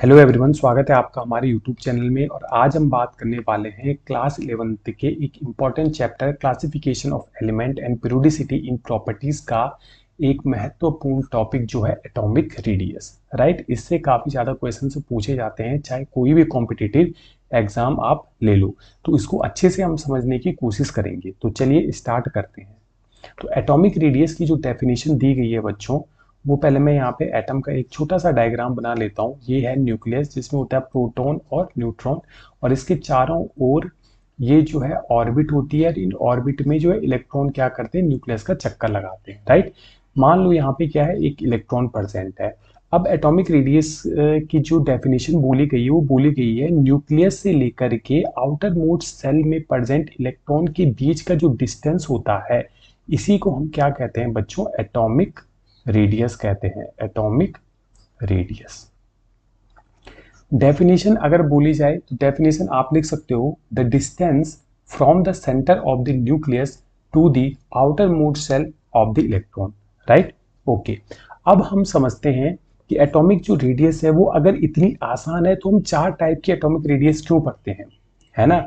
Hello everyone, स्वागत है आपका हमारे यूट्यूब चैनल में। और आज हम बात करने वाले हैं क्लास 11th के एक important chapter classification of element and periodicity in properties का एक महत्वपूर्ण टॉपिक जो है एटॉमिक रेडियस। राइट, इससे काफ़ी ज़्यादा क्वेश्चन पूछे जाते हैं, चाहे कोई भी कॉम्पिटिटिव एग्जाम आप ले लो। तो इसको अच्छे से हम समझने की कोशिश करेंगे। तो चलिए स्टार्ट करते हैं। तो एटॉमिक रेडियस की जो डेफिनेशन दी गई है बच्चों, वो पहले मैं यहाँ पे एटम का एक छोटा सा डायग्राम बना लेता हूँ। ये है न्यूक्लियस, जिसमें होता है प्रोटॉन और न्यूट्रॉन, और इसके चारों ओर ये जो है ऑर्बिट होती है। और इन ऑर्बिट में जो है इलेक्ट्रॉन क्या करते हैं, न्यूक्लियस का चक्कर लगाते हैं। राइट, मान लो यहाँ पे क्या है, एक इलेक्ट्रॉन प्रेजेंट है। अब एटॉमिक रेडियस की जो डेफिनेशन बोली गई है, वो बोली गई है न्यूक्लियस से लेकर के आउटर मोस्ट सेल में प्रेजेंट इलेक्ट्रॉन के बीच का जो डिस्टेंस होता है, इसी को हम क्या कहते हैं बच्चों, एटॉमिक रेडियस कहते हैं। एटॉमिक रेडियस डेफिनेशन अगर बोली जाए तो डेफिनेशन आप लिख सकते हो, the distance from the centre of the nucleus to the outer most cell of the electron. Right, okay. अब हम समझते हैं कि एटॉमिक जो रेडियस है वो अगर इतनी आसान है तो हम चार टाइप की एटॉमिक रेडियस क्यों पढ़ते हैं, है ना।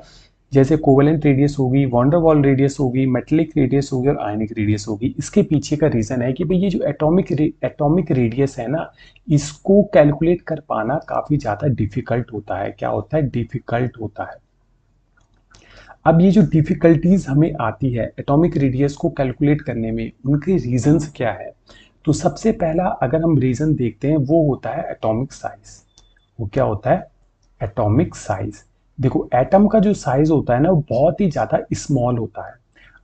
जैसे कोवेलेंट रेडियस होगी, वॉन्डरवॉल रेडियस होगी, मेटेलिक रेडियस होगी और आयनिक रेडियस होगी। इसके पीछे का रीजन है कि भाई ये जो एटॉमिक रेडियस है ना, इसको कैलकुलेट कर पाना काफी ज्यादा डिफिकल्ट होता है। क्या होता है, डिफिकल्ट होता है। अब ये जो डिफिकल्टीज हमें आती है एटॉमिक रेडियस को कैलकुलेट करने में, उनके रीजंस क्या है। तो सबसे पहला अगर हम रीजन देखते हैं, वो होता है एटॉमिक साइज। वो क्या होता है, एटॉमिक साइज। देखो, एटम का जो साइज होता है ना, वो बहुत ही ज्यादा स्मॉल होता है।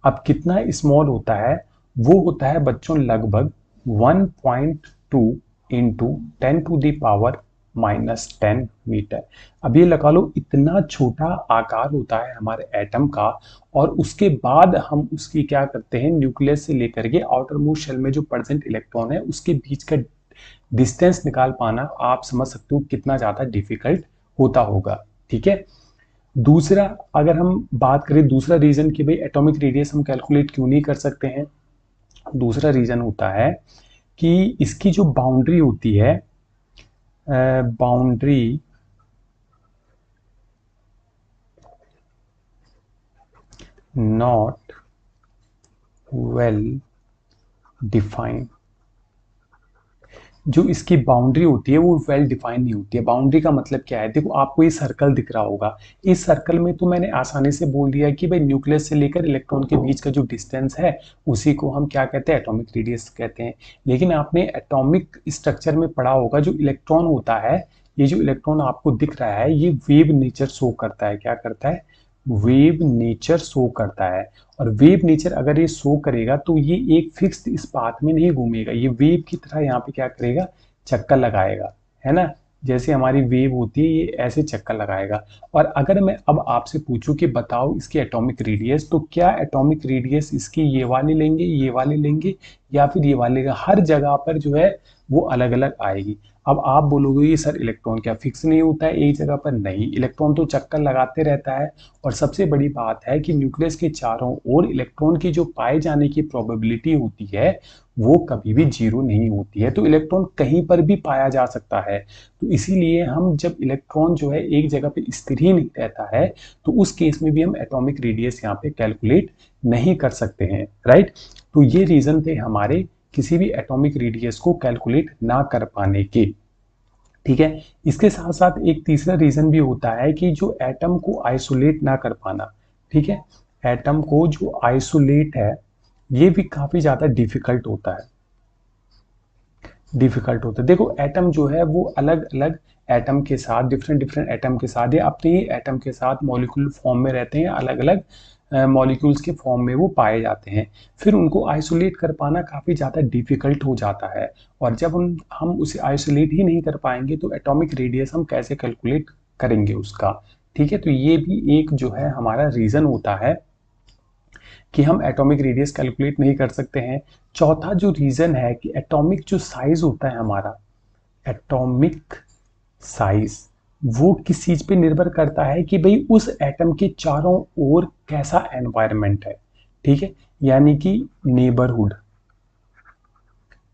अब कितना स्मॉल होता है, वो होता है बच्चों लगभग 1.2 इंटू 10⁻⁻10 मीटर। अब ये लगा लो, इतना छोटा आकार होता है हमारे एटम का। और उसके बाद हम उसकी क्या करते हैं, न्यूक्लियस से लेकर के आउटर मोस्ट शेल में जो प्रेजेंट इलेक्ट्रॉन है, उसके बीच का डिस्टेंस निकाल पाना, आप समझ सकते हो कितना ज्यादा डिफिकल्ट होता होगा। ठीक है। दूसरा, अगर हम बात करें दूसरा रीजन कि भाई एटॉमिक रेडियस हम कैलकुलेट क्यों नहीं कर सकते हैं, दूसरा रीजन होता है कि इसकी जो बाउंड्री होती है, बाउंड्री नॉट वेल डिफाइंड। जो इसकी बाउंड्री होती है वो वेल डिफाइन नहीं होती है। बाउंड्री का मतलब क्या है, देखो आपको ये सर्कल दिख रहा होगा। इस सर्कल में तो मैंने आसानी से बोल दिया कि भाई न्यूक्लियस से लेकर इलेक्ट्रॉन के बीच का जो डिस्टेंस है, उसी को हम क्या कहते हैं, एटॉमिक रेडियस कहते हैं। लेकिन आपने एटॉमिक स्ट्रक्चर में पढ़ा होगा, जो इलेक्ट्रॉन होता है, ये जो इलेक्ट्रॉन आपको दिख रहा है, ये वेव नेचर शो करता है। क्या करता है, वेव नेचर शो करता है। और वेव नेचर अगर ये शो करेगा तो ये एक फिक्स्ड इस पाथ में नहीं घूमेगा, ये वेव की तरह यहाँ पे क्या करेगा, चक्कर लगाएगा, है ना। जैसे हमारी वेव होती है, ये ऐसे चक्कर लगाएगा। और अगर मैं अब आपसे पूछूं कि बताओ इसकी एटॉमिक रेडियस, तो क्या एटॉमिक रेडियस इसकी ये वाली लेंगे, ये वाली लेंगे, या फिर ये वाली लेंगे, हर जगह पर जो है वो अलग अलग आएगी। अब आप बोलोगे ये सर इलेक्ट्रॉन क्या फिक्स नहीं होता है एक जगह पर, नहीं, इलेक्ट्रॉन तो चक्कर लगाते रहता है। और सबसे बड़ी बात है कि न्यूक्लियस के चारों ओर इलेक्ट्रॉन की जो पाए जाने की प्रोबेबिलिटी होती है, वो कभी भी जीरो नहीं होती है। तो इलेक्ट्रॉन कहीं पर भी पाया जा सकता है। तो इसीलिए हम जब इलेक्ट्रॉन जो है एक जगह पे स्थिर ही नहीं रहता है, तो उस केस में भी हम एटॉमिक रेडियस यहाँ पे कैलकुलेट नहीं कर सकते हैं। राइट, तो ये रीजन थे हमारे किसी भी एटॉमिक रेडियस को कैलकुलेट ना कर पाने के। ठीक है। इसके साथ साथ एक तीसरा रीजन भी होता है कि जो एटम को आइसोलेट ना कर पाना। ठीक है, एटम को जो आइसोलेट है, ये भी काफी ज्यादा डिफिकल्ट होता है। डिफिकल्ट होता है, देखो एटम जो है वो अलग अलग एटम के साथ, डिफरेंट डिफरेंट एटम के साथ, या अपने ही एटम के साथ मॉलिक्यूल फॉर्म में रहते हैं, अलग अलग मॉलिक्यूल्स के फॉर्म में वो पाए जाते हैं। फिर उनको आइसोलेट कर पाना काफ़ी ज़्यादा डिफिकल्ट हो जाता है। और जब हम उसे आइसोलेट ही नहीं कर पाएंगे तो एटॉमिक रेडियस हम कैसे कैलकुलेट करेंगे उसका। ठीक है, तो ये भी एक जो है हमारा रीज़न होता है कि हम एटॉमिक रेडियस कैलकुलेट नहीं कर सकते हैं। चौथा जो रीज़न है कि एटॉमिक जो साइज होता है हमारा, एटॉमिक साइज, वो किस चीज पे निर्भर करता है कि भाई उस एटम के चारों ओर कैसा एनवायरनमेंट है। ठीक है, यानी कि नेबरहुड,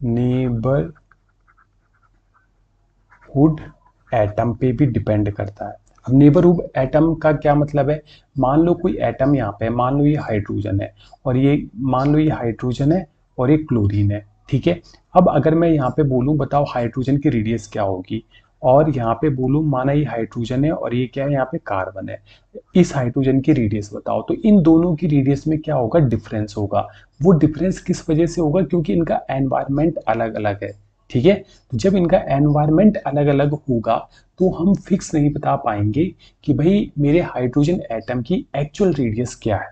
नेबरहुड एटम पे भी डिपेंड करता है। अब नेबरहुड एटम का क्या मतलब है, मान लो कोई एटम यहाँ पे है, मान लो ये हाइड्रोजन है और ये, मान लो ये हाइड्रोजन है और ये क्लोरीन है, ठीक है। अब अगर मैं यहाँ पे बोलूँ बताओ हाइड्रोजन की रेडियस क्या होगी, और यहाँ पे बोलूँ माना ये हाइड्रोजन है और ये क्या है, यहाँ पे कार्बन है, इस हाइड्रोजन की रेडियस बताओ, तो इन दोनों की रेडियस में क्या होगा, डिफरेंस होगा। वो डिफरेंस किस वजह से होगा, क्योंकि इनका एनवायरमेंट अलग अलग है, ठीक है। तो जब इनका एनवायरमेंट अलग अलग होगा तो हम फिक्स नहीं बता पाएंगे कि भाई मेरे हाइड्रोजन एटम की एक्चुअल रेडियस क्या है,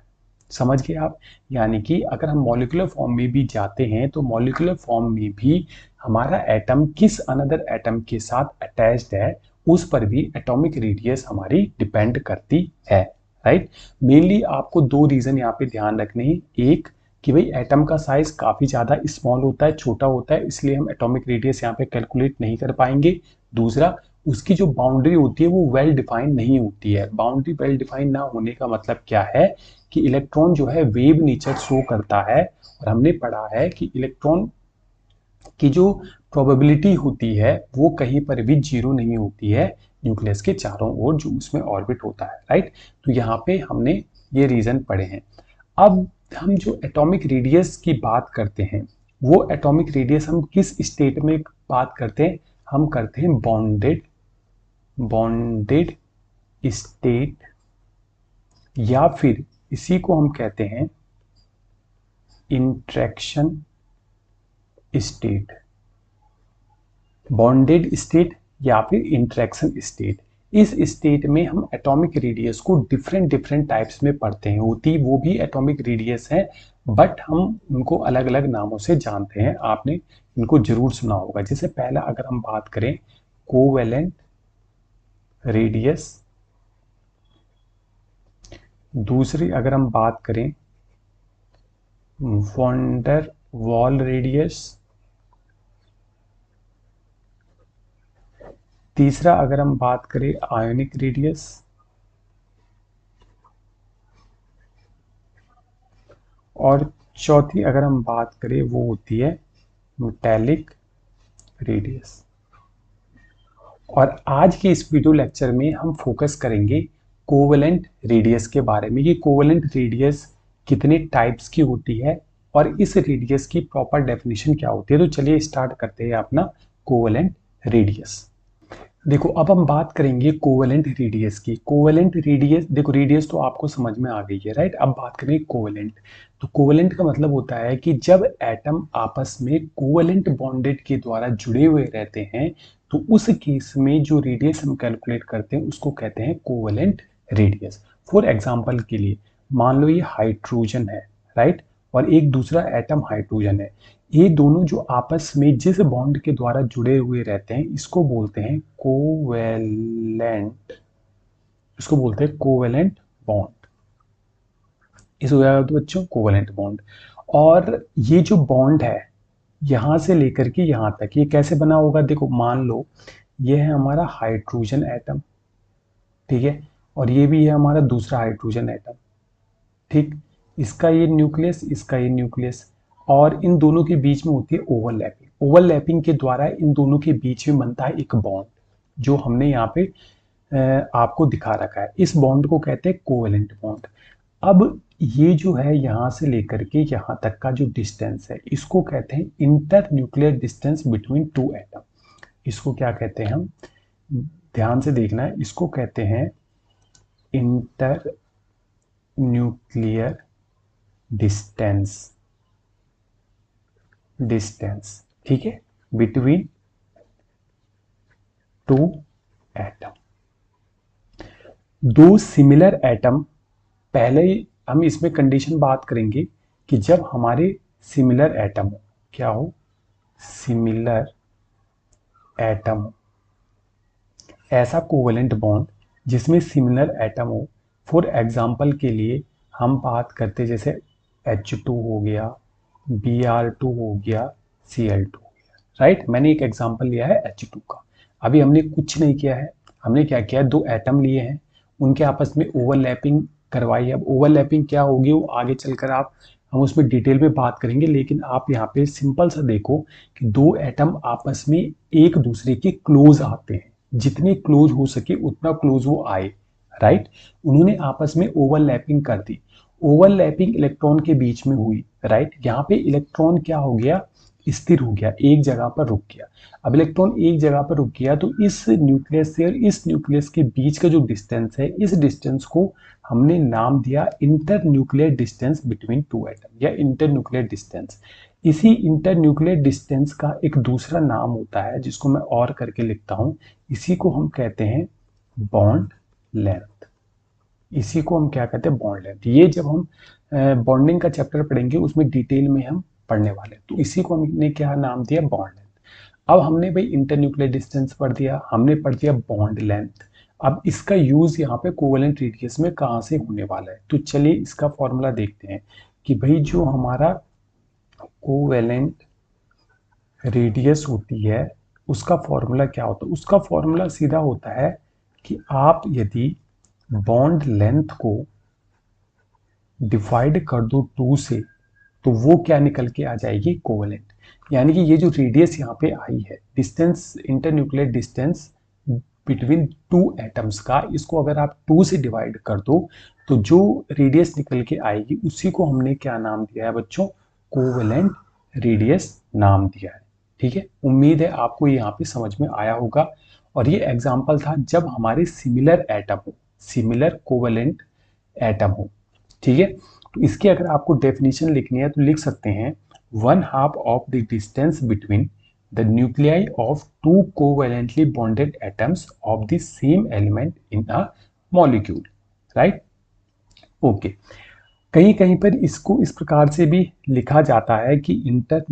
समझ गए आप। यानी कि अगर हम मॉलिक्यूलर फॉर्म में भी जाते हैं तो मॉलिक्यूलर फॉर्म में भी हमारा एटम किस अनदर एटम के साथ अटैच्ड है उस पर भी एटॉमिक रेडियस हमारी डिपेंड करती है, राइट। मेनली आपको दो रीजन यहाँ पे ध्यान रखने हैं, एक कि भाई एटम का साइज काफी ज्यादा स्मॉल होता है, छोटा होता है, इसलिए हम एटॉमिक रेडियस यहाँ पे कैलकुलेट नहीं कर पाएंगे। दूसरा, उसकी जो बाउंड्री होती है वो वेल डिफाइंड नहीं होती है। बाउंड्री वेल डिफाइंड ना होने का मतलब क्या है कि इलेक्ट्रॉन जो है वेव नेचर शो करता है, और हमने पढ़ा है कि इलेक्ट्रॉन की जो प्रोबेबिलिटी होती है वो कहीं पर भी जीरो नहीं होती है न्यूक्लियस के चारों ओर जो उसमें ऑर्बिट होता है, राइट। तो यहाँ पे हमने ये रीजन पढ़े हैं। अब हम जो एटॉमिक रेडियस की बात करते हैं, वो एटॉमिक रेडियस हम किस स्टेट में बात करते हैं, हम करते हैं बॉन्डेड बॉन्डेड स्टेट, या फिर इसी को हम कहते हैं इंटरेक्शन स्टेट। बॉन्डेड स्टेट या फिर इंटरेक्शन स्टेट, इस स्टेट में हम एटॉमिक रेडियस को डिफरेंट डिफरेंट टाइप्स में पढ़ते हैं, होती वो भी एटॉमिक रेडियस है, बट हम उनको अलग अलग नामों से जानते हैं। आपने इनको जरूर सुना होगा। जैसे पहला अगर हम बात करें कोवेलेंट रेडियस, दूसरी अगर हम बात करें वॉन्डर वॉल रेडियस, तीसरा अगर हम बात करें आयोनिक रेडियस, और चौथी अगर हम बात करें वो होती है मेटेलिक रेडियस। और आज के इस वीडियो लेक्चर में हम फोकस करेंगे कोवेलेंट रेडियस के बारे में, कि कोवेलेंट रेडियस कितने टाइप्स की होती है और इस रेडियस की प्रॉपर डेफिनेशन क्या होती है। तो चलिए स्टार्ट करते हैं अपना कोवेलेंट रेडियस। देखो अब हम बात करेंगे कोवेलेंट रेडियस की। कोवेलेंट रेडियस, देखो रेडियस तो आपको समझ में आ गई है, राइट। अब बात करेंगे कोवेलेंट। तो कोवेलेंट का मतलब होता है कि जब एटम आपस में कोवेलेंट बॉन्डेड के द्वारा जुड़े हुए रहते हैं तो उस केस में जो रेडियस हम कैलकुलेट करते हैं उसको कहते हैं कोवेलेंट रेडियस। फॉर एग्जाम्पल के लिए मान लो ये हाइड्रोजन है, राइट, और एक दूसरा एटम हाइड्रोजन है। ये दोनों जो आपस में जिस बॉन्ड के द्वारा जुड़े हुए रहते हैं इसको बोलते हैं कोवेलेंट, इसको बोलते हैं कोवेलेंट बॉन्ड। इस हो जाएगा तो बच्चों कोवेलेंट बॉन्ड। और ये जो बॉन्ड है यहां से लेकर के यहां तक ये कैसे बना होगा, देखो मान लो ये है हमारा हाइड्रोजन एटम, ठीक है, और ये भी है हमारा दूसरा हाइड्रोजन एटम, ठीक। इसका ये न्यूक्लियस, इसका ये न्यूक्लियस, और इन दोनों के बीच में होती है ओवरलैपिंग। ओवरलैपिंग के द्वारा इन दोनों के बीच में बनता है एक बॉन्ड, जो हमने यहाँ पे आपको दिखा रखा है। इस बॉन्ड को कहते हैं कोवेलेंट बॉन्ड। अब ये जो है यहाँ से लेकर के यहाँ तक का जो डिस्टेंस है इसको कहते हैं inter nuclear distance between two atom. इसको क्या कहते हैं हम, ध्यान से देखना है, इसको कहते हैं इंटर न्यूक्लियर डिस्टेंस, डिस्टेंस, ठीक है, बिटवीन टू एटम। दो सिमिलर एटम, पहले ही हम इसमें कंडीशन बात करेंगे कि जब हमारे सिमिलर एटम हो, क्या हो, सिमिलर एटम हो, ऐसा कोवेलेंट बॉन्ड जिसमें सिमिलर एटम हो। फॉर एग्जांपल के लिए हम बात करते जैसे H2 हो गया, Br2 हो गया, Cl2 हो गया, राइट। मैंने एक एग्जांपल लिया है H2 का। अभी हमने कुछ नहीं किया है, हमने क्या किया है, दो एटम लिए हैं, उनके आपस में ओवरलैपिंग करवाई। अब ओवरलैपिंग क्या होगी वो आगे चलकर हम उसमें डिटेल में बात करेंगे, लेकिन आप यहाँ पे सिंपल सा देखो कि दो एटम आपस में एक दूसरे के क्लोज आते हैं, जितने क्लोज हो सके उतना क्लोज वो आए, राइट। उन्होंने आपस में ओवरलैपिंग कर दी, ओवरलैपिंग इलेक्ट्रॉन के बीच में हुई, राइट। यहाँ पे इलेक्ट्रॉन क्या हो गया, स्थिर हो गया, एक जगह पर रुक गया। अब इलेक्ट्रॉन एक जगह पर रुक गया तो इस न्यूक्लियस से और इस न्यूक्लियस के बीच का जो डिस्टेंस है, इस डिस्टेंस को हमने नाम दिया inter nuclear distance between two atom, या इंटर न्यूक्लियर डिस्टेंस। इसी इंटर न्यूक्लियर डिस्टेंस का एक दूसरा नाम होता है जिसको मैं और करके लिखता हूं, इसी को हम कहते हैं बॉन्ड लेंथ। इसी को हम क्या कहते हैं, बॉन्ड लेंथ। ये जब हम बॉन्डिंग का चैप्टर पढ़ेंगे उसमें डिटेल में हम पढ़ने वाले हैं। तो इसी को हमने क्या नाम दिया, बॉन्ड लेंथ। अब हमने भाई इंटरन्यूक्लियर डिस्टेंस पढ़ दिया, हमने पढ़ दिया बॉन्ड लेंथ। अब इसका यूज यहाँ पे कोवेलेंट रेडियस में कहाँ से होने वाला है, तो चलिए इसका फॉर्मूला देखते हैं कि भाई जो हमारा कोवेलेंट रेडियस होती है उसका फॉर्मूला क्या होता है। उसका फॉर्मूला सीधा होता है कि आप यदि बॉन्ड लेंथ को डिवाइड कर दो 2 से तो वो क्या निकल के आ जाएगी, कोवेलेंट। यानी कि ये जो रेडियस यहाँ पे आई है, distance, internuclear distance between two atoms का, इसको अगर आप 2 से डिवाइड कर दो तो जो रेडियस निकल के आएगी उसी को हमने क्या नाम दिया है बच्चों, कोवेलेंट रेडियस नाम दिया है। ठीक है, उम्मीद है आपको यहाँ पे समझ में आया होगा। और ये एग्जाम्पल था जब हमारे सिमिलर एटम हो, सिमिलर कोवेलेंट एटम हो। ठीक है, तो इसकी अगर आपको डेफिनेशन लिखनी है तो लिख सकते हैं 1/2 of the distance between the nuclei of two covalently bonded atoms of the same element in a molecule, right. Okay, कहीं कहीं पर इसको इस प्रकार से भी लिखा जाता है कि inter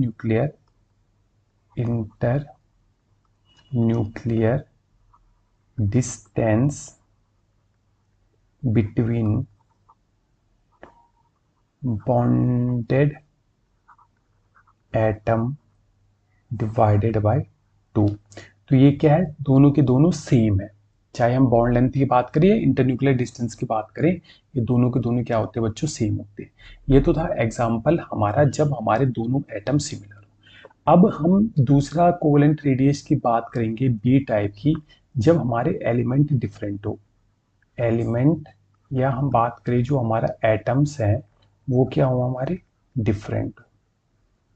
nuclear distance between bonded atom divided by 2। तो ये क्या है, दोनों के दोनों सेम है, चाहे हम बॉन्ड लेंथ की बात करें या इंटरन्यूक्लियर डिस्टेंस की बात करें, ये दोनों के दोनों क्या होते हैं बच्चों, सेम होते हैं। ये तो था एग्जाम्पल हमारा जब हमारे दोनों एटम सिमिलर हो। अब हम दूसरा कोवेलेंट रेडियस की बात करेंगे बी टाइप की, जब हमारे एलिमेंट डिफरेंट हो। एलिमेंट या हम बात करें जो हमारा एटम्स है वो क्या हो, हमारे डिफरेंट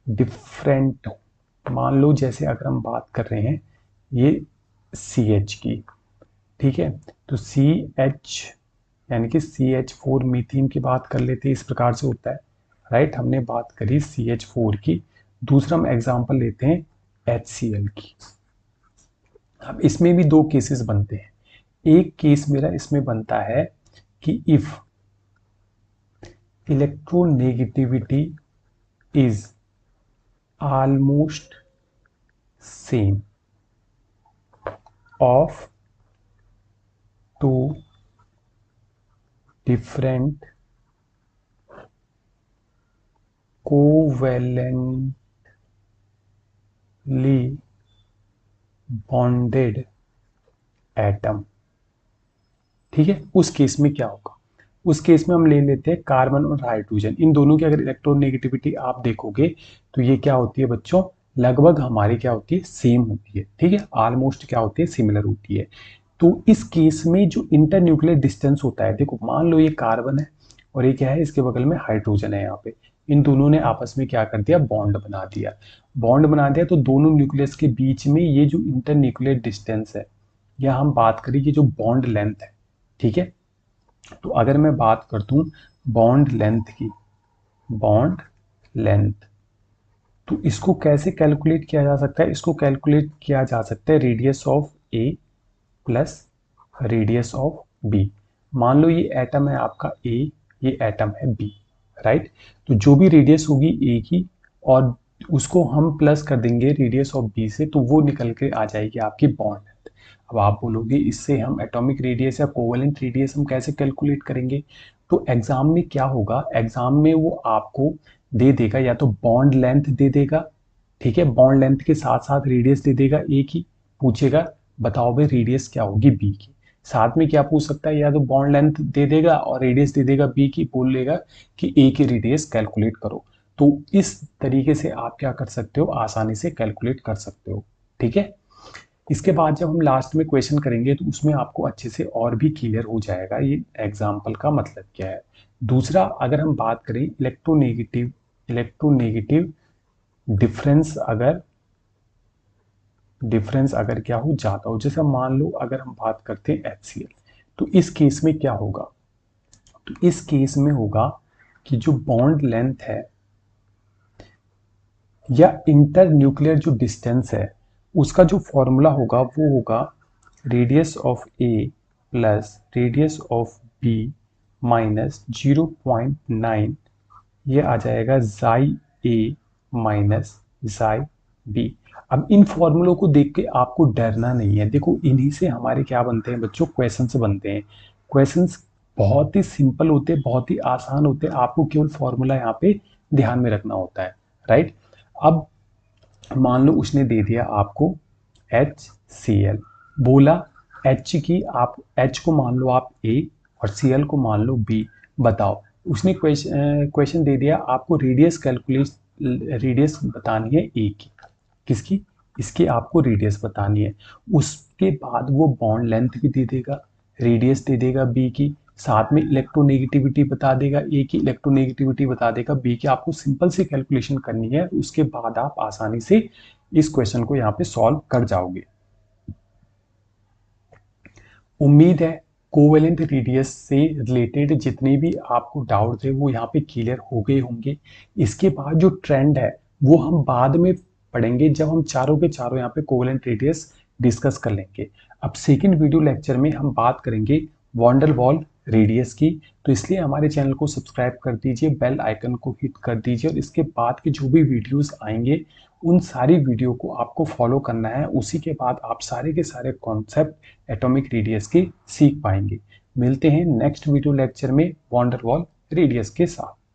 डिफरेंट हो। मान लो जैसे अगर हम बात कर रहे हैं ये CH की, ठीक है, तो CH यानी कि CH4 मीथेन की बात कर लेते हैं, इस प्रकार से होता है, राइट। हमने बात करी CH4 की। दूसरा हम एग्जांपल लेते हैं HCl की। अब इसमें भी दो केसेस बनते हैं। एक केस मेरा इसमें बनता है कि if electronegativity is almost same of two different covalently bonded atom। ठीक है, उस केस में क्या होगा, उस केस में हम ले लेते हैं कार्बन और हाइड्रोजन। इन दोनों की अगर इलेक्ट्रोनेगेटिविटी आप देखोगे तो ये क्या होती है बच्चों, लगभग हमारी क्या होती है, सेम होती है। ठीक है, ऑलमोस्ट क्या होती है, सिमिलर होती है। तो इस केस में जो इंटरन्यूक्लियर डिस्टेंस होता है, देखो मान लो ये कार्बन है और ये क्या है, इसके बगल में हाइड्रोजन है। यहाँ पे इन दोनों ने आपस में क्या कर दिया, बॉन्ड बना दिया। बॉन्ड बना दिया तो दोनों न्यूक्लियस के बीच में ये जो इंटरन्यूक्लियर डिस्टेंस है, या हम बात करें ये जो बॉन्ड लेंथ है, ठीक है। तो अगर मैं बात करता हूं बॉन्ड लेंथ की, बॉन्ड लेंथ, तो इसको कैसे कैलकुलेट किया जा सकता है, इसको कैलकुलेट किया जा सकता है radius of A plus radius of B. मान लो ये एटम है आपका ए, ये एटम है बी, राइट। तो जो भी रेडियस होगी ए की और उसको हम प्लस कर देंगे रेडियस ऑफ बी से, तो वो निकल के आ जाएगी आपकी बॉन्ड लेंथ। अब आप बोलोगे इससे हम एटॉमिक रेडियस या कोवेलेंट रेडियस हम कैसे कैलकुलेट करेंगे। तो एग्जाम में क्या होगा, एग्जाम में वो आपको दे देगा या तो बॉन्ड लेंथ दे देगा, ठीक है, बॉन्ड लेंथ के साथ साथ रेडियस दे देगा ए की, पूछेगा बताओ भाई रेडियस क्या होगी बी की। साथ में क्या पूछ सकता है, या तो बॉन्ड लेंथ दे देगा और रेडियस दे देगा बी की, बोल लेगा कि ए की रेडियस कैलकुलेट करो। तो इस तरीके से आप क्या कर सकते हो, आसानी से कैलकुलेट कर सकते हो। ठीक है, इसके बाद जब हम लास्ट में क्वेश्चन करेंगे तो उसमें आपको अच्छे से और भी क्लियर हो जाएगा ये एग्जाम्पल का मतलब क्या है। दूसरा, अगर हम बात करें इलेक्ट्रोनेगेटिव डिफरेंस अगर क्या हो जाता हो, जैसे मान लो अगर हम बात करते हैं HCl, तो इस केस में क्या होगा, तो इस केस में होगा कि जो बॉन्ड लेंथ है या इंटर न्यूक्लियर जो डिस्टेंस है, उसका जो फॉर्मूला होगा वो होगा radius of A plus radius of B minus 0.9, ये आ जाएगा जाई ए माइनस जाई बी। अब इन फॉर्मूलों को देख के आपको डरना नहीं है। देखो, इन्हीं से हमारे क्या बनते हैं बच्चों, क्वेश्चंस बनते हैं। क्वेश्चंस बहुत ही सिंपल होते हैं, बहुत ही आसान होते हैं, आपको केवल फॉर्मूला यहाँ पे ध्यान में रखना होता है, राइट। अब मान लो उसने दे दिया आपको HCl, बोला H की, आप H को मान लो आप A और Cl को मान लो B, बताओ। उसने क्वेश्चन दे दिया आपको रेडियस बतानी है A की, किसकी, इसकी आपको रेडियस बतानी है। उसके बाद वो बॉन्ड लेंथ भी दे देगा, रेडियस दे देगा B की, साथ में इलेक्ट्रोनेगेटिविटी बता देगा, ए की इलेक्ट्रोनेगेटिविटी बता देगा बी की। आपको सिंपल सी कैलकुलेशन करनी है, उसके बाद आप आसानी से इस क्वेश्चन को यहाँ पे सॉल्व कर जाओगे। उम्मीद है कोवेलेंट रेडियस से रिलेटेड जितने भी आपको डाउट थे वो यहाँ पे क्लियर हो गए होंगे। इसके बाद जो ट्रेंड है वो हम बाद में पढ़ेंगे, जब हम चारों के चारों यहाँ पे कोवेलेंट रेडियस डिस्कस कर लेंगे। अब सेकंड वीडियो लेक्चर में हम बात करेंगे वॉन डेर वाल रेडियस की, तो इसलिए हमारे चैनल को सब्सक्राइब कर दीजिए, बेल आइकन को हिट कर दीजिए, और इसके बाद के जो भी वीडियोस आएंगे उन सारी वीडियो को आपको फॉलो करना है। उसी के बाद आप सारे के सारे कॉन्सेप्ट एटॉमिक रेडियस के सीख पाएंगे। मिलते हैं नेक्स्ट वीडियो लेक्चर में वॉन डेर वाल रेडियस के साथ।